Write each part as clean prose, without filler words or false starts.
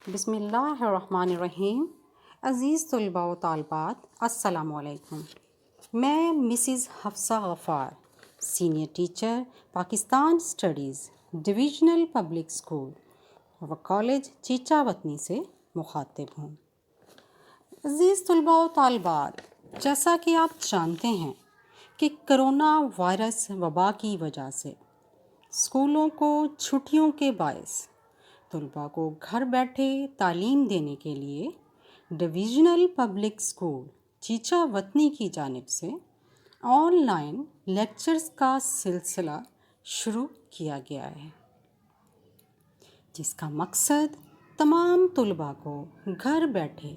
بسم اللہ الرحمن الرحیم۔ عزیز طلباء و طالبات، السلام علیکم۔ میں Mrs Hafsa Ghaffar, senior teacher, Pakistan studies, divisional public school و کالج چیچا وطنی سے مخاطب ہوں۔ عزیز طلباء و طالبات، جیسا کہ آپ جانتے ہیں کہ کرونا وائرس وبا کی وجہ سے اسکولوں کو چھٹیوں کے باعث طلباء کو گھر بیٹھے تعلیم دینے کے لیے ڈویژنل پبلک اسکول چیچا وطنی کی جانب سے آن لائن لیکچرز کا سلسلہ شروع کیا گیا ہے، جس کا مقصد تمام طلباء کو گھر بیٹھے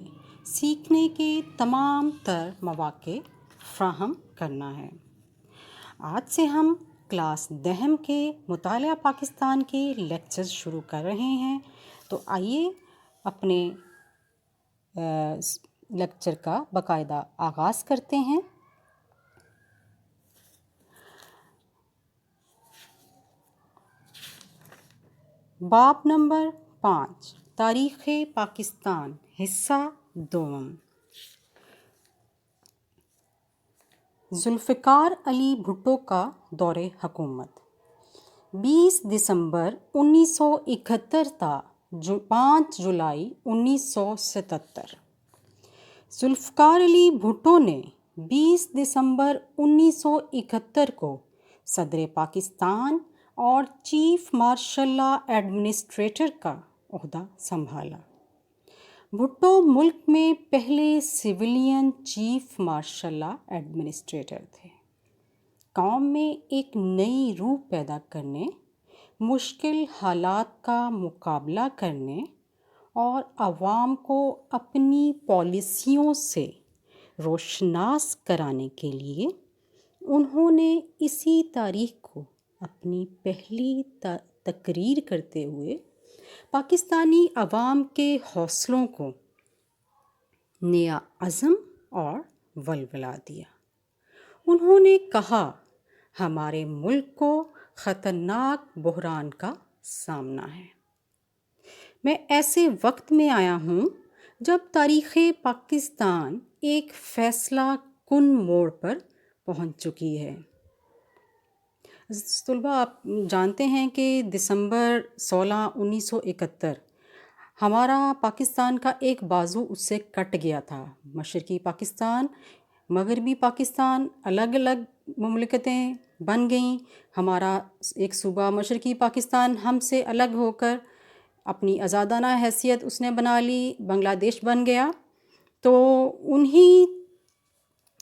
سیکھنے کے تمام تر مواقع فراہم کرنا ہے۔ آج سے ہم کلاس 10 کے مطالعہ پاکستان کے لیکچرز شروع کر رہے ہیں، تو آئیے اپنے لیکچر کا باقاعدہ آغاز کرتے ہیں۔ باب نمبر 5، تاریخ پاکستان، حصہ دوم۔ ذوالفقار علی بھٹو کا دور حکومت 20 دسمبر 1971 تا 5 جولائی 1977۔ ذوالفقار علی بھٹو نے 20 دسمبر 1971 کو صدر پاکستان اور چیف مارشل لا ایڈمنسٹریٹر کا عہدہ سنبھالا۔ بھٹو ملک میں پہلے civilian chief martial law administrator تھے۔ قوم میں ایک نئی روح پیدا کرنے، مشکل حالات کا مقابلہ کرنے اور عوام کو اپنی پالیسیوں سے روشناس کرانے کے لیے انہوں نے اسی تاریخ کو اپنی پہلی تقریر کرتے ہوئے پاکستانی عوام کے حوصلوں کو نیا عزم اور ولولہ دیا۔ انہوں نے کہا، ہمارے ملک کو خطرناک بحران کا سامنا ہے۔ میں ایسے وقت میں آیا ہوں جب تاریخ پاکستان ایک فیصلہ کن موڑ پر پہنچ چکی ہے۔ طلباء، آپ جانتے ہیں کہ دسمبر 16، 1971 ہمارا پاکستان کا ایک بازو اس سے کٹ گیا تھا۔ مشرقی پاکستان، مغربی پاکستان الگ الگ مملکتیں بن گئیں۔ ہمارا ایک صوبہ مشرقی پاکستان ہم سے الگ ہو کر اپنی آزادانہ حیثیت اس نے بنا لی، بنگلہ دیش بن گیا۔ تو انہی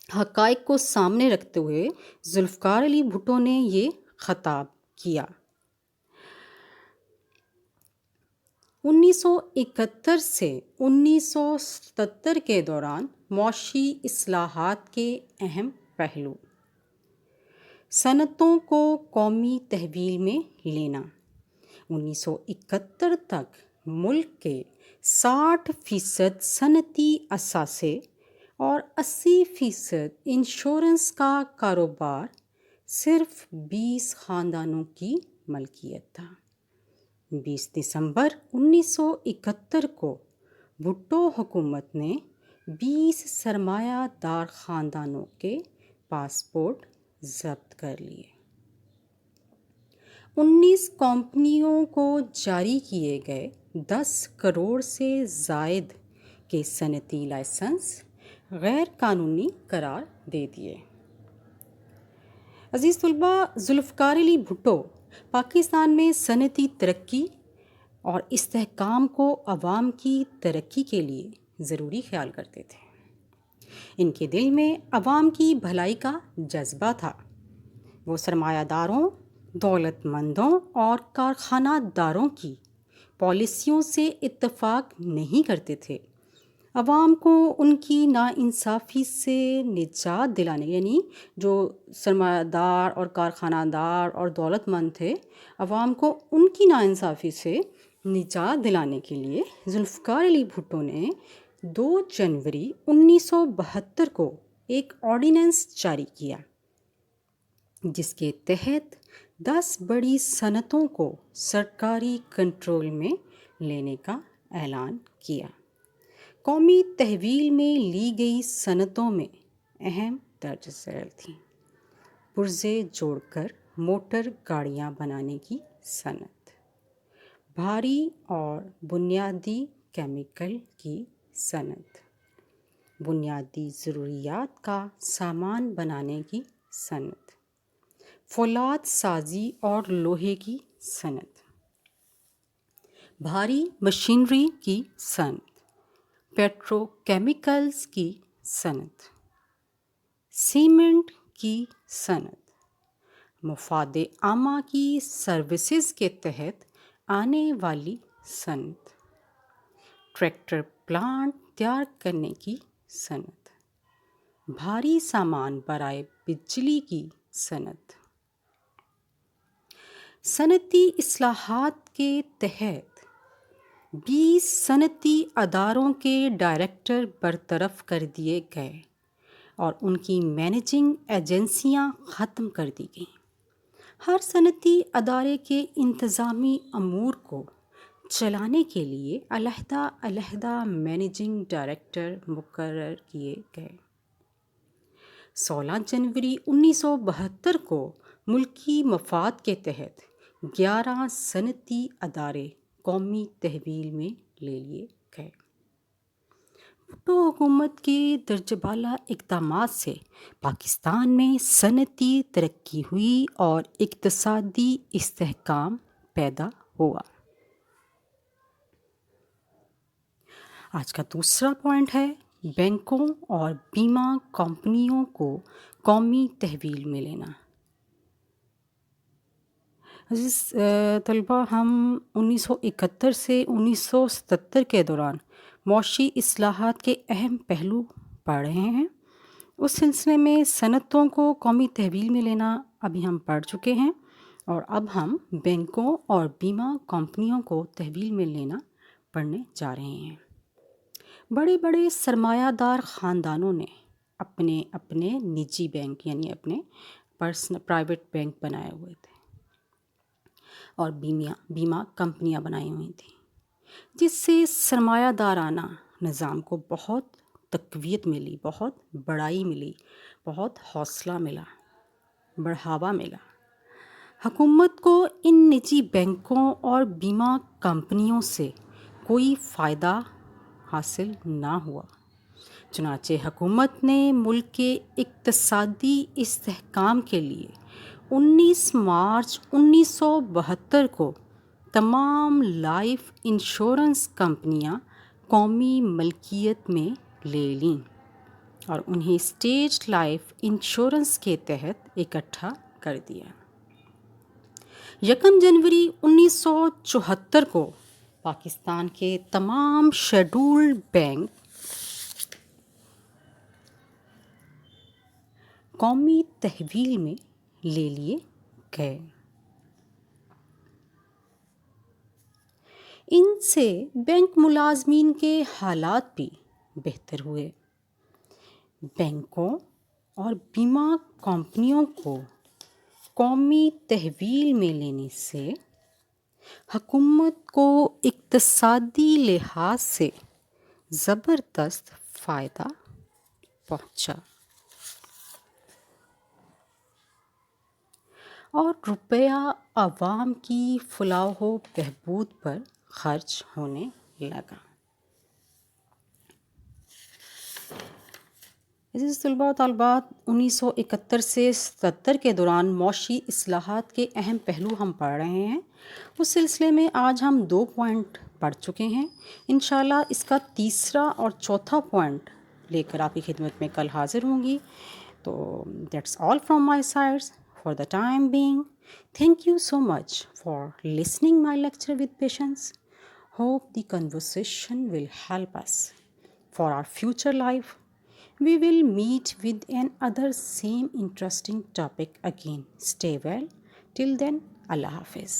حقائق کو سامنے رکھتے ہوئے ذوالفقار علی بھٹو نے یہ خطاب کیا۔ 1971 سے 1977 کے دوران معاشی اصلاحات کے اہم پہلو: صنعتوں کو قومی تحویل میں لینا۔ 1971 تک ملک کے 60% صنعتی اثاثے اور 80% انشورنس کا کاروبار صرف 20 خاندانوں کی ملکیت تھا۔ 20 دسمبر 1971 کو بھٹو حکومت نے 20 سرمایہ دار خاندانوں کے پاسپورٹ ضبط کر لیے۔ 19 کمپنیوں کو جاری کیے گئے 10 کروڑ سے زائد کے صنعتی لائسنس غیر قانونی قرار دے دیے۔ عزیز طلباء، ذوالفقار علی بھٹو پاکستان میں صنعتی ترقی اور استحکام کو عوام کی ترقی کے لیے ضروری خیال کرتے تھے۔ ان کے دل میں عوام کی بھلائی کا جذبہ تھا۔ وہ سرمایہ داروں، دولت مندوں اور کارخانہ داروں کی پالیسیوں سے اتفاق نہیں کرتے تھے۔ عوام کو ان کی ناانصافی سے نجات دلانے، یعنی جو سرمایہ دار اور کارخانہ دار اور دولت مند تھے، عوام کو ان کی ناانصافی سے نجات دلانے کے لیے ذوالفقار علی بھٹو نے 2 جنوری 1972 کو ایک آرڈیننس جاری کیا، جس کے تحت 10 بڑی صنعتوں کو سرکاری کنٹرول میں لینے کا اعلان کیا۔ قومی تحویل میں لی گئی صنعتوں میں اہم درج ذیل تھیں: پرزے جوڑ کر موٹر گاڑیاں بنانے کی صنعت، بھاری اور بنیادی کیمیکل کی صنعت، بنیادی ضروریات کا سامان بنانے کی صنعت، فولاد سازی اور لوہے کی صنعت، بھاری مشینری کی صنعت، پیٹرو کیمیکلز کی صنعت، سیمنٹ کی صنعت، مفاد عامہ کی سروسز کے تحت آنے والی صنعت، ٹریکٹر پلانٹ تیار کرنے کی صنعت، بھاری سامان برائے بجلی کی صنعت۔ صنعتی اصلاحات کے تحت 20 صنعتی اداروں کے ڈائریکٹر برطرف کر دیے گئے اور ان کی مینیجنگ ایجنسیاں ختم کر دی گئیں۔ ہر صنعتی ادارے کے انتظامی امور کو چلانے کے لیے علیحدہ علیحدہ مینیجنگ ڈائریکٹر مقرر کیے گئے۔ 16 جنوری 1972 کو ملکی مفاد کے تحت 11 صنعتی ادارے قومی تحویل میں لے لیے گئے۔ بھٹو حکومت کے درجہ بالا اقدامات سے پاکستان میں صنعتی ترقی ہوئی اور اقتصادی استحکام پیدا ہوا۔ آج کا دوسرا پوائنٹ ہے بینکوں اور بیمہ کمپنیوں کو قومی تحویل میں لینا۔ عزیز طلبہ، ہم 1971 سے 1977 کے دوران معاشی اصلاحات کے اہم پہلو پڑھ رہے ہیں۔ اس سلسلے میں صنعتوں کو قومی تحویل میں لینا ابھی ہم پڑھ چکے ہیں، اور اب ہم بینکوں اور بیمہ کمپنیوں کو تحویل میں لینا پڑھنے جا رہے ہیں۔ بڑے بڑے سرمایہ دار خاندانوں نے اپنے اپنے نجی بینک یعنی اپنے پرائیویٹ بینک بنائے ہوئے تھے اور بیمہ کمپنیاں بنائی ہوئی تھیں، جس سے سرمایہ دارانہ نظام کو بہت تقویت ملی، بہت بڑائی ملی، بہت حوصلہ ملا، بڑھاوا ملا۔ حکومت کو ان نجی بینکوں اور بیمہ کمپنیوں سے کوئی فائدہ حاصل نہ ہوا، چنانچہ حکومت نے ملک کے اقتصادی استحکام کے لیے 19 مارچ 1972 کو تمام لائف انشورنس کمپنیاں قومی ملکیت میں لے لیں اور انہیں اسٹیٹ لائف انشورنس کے تحت اکٹھا کر دیا۔ 1 جنوری 1974 کو پاکستان کے تمام شیڈولڈ بینک قومی تحویل میں لے لیے گئے۔ ان سے بینک ملازمین کے حالات بھی بہتر ہوئے۔ بینکوں اور بیمہ کمپنیوں کو قومی تحویل میں لینے سے حکومت کو اقتصادی لحاظ سے زبردست فائدہ پہنچا اور روپیہ عوام کی فلاح و بہبود پر خرچ ہونے لگا۔ عزیز طلباء و طالبات، 1971 سے 77 کے دوران معاشی اصلاحات کے اہم پہلو ہم پڑھ رہے ہیں۔ اس سلسلے میں آج ہم 2 پوائنٹ پڑھ چکے ہیں۔ انشاءاللہ اس کا تیسرا اور چوتھا پوائنٹ لے کر آپ کی خدمت میں کل حاضر ہوں گی۔ تو that's all from my side for the time being. Thank you so much for listening my lecture with patience. Hope the conversation will help us for our future life. We will meet with another same interesting topic again. Stay well. Till then, Allah Hafiz.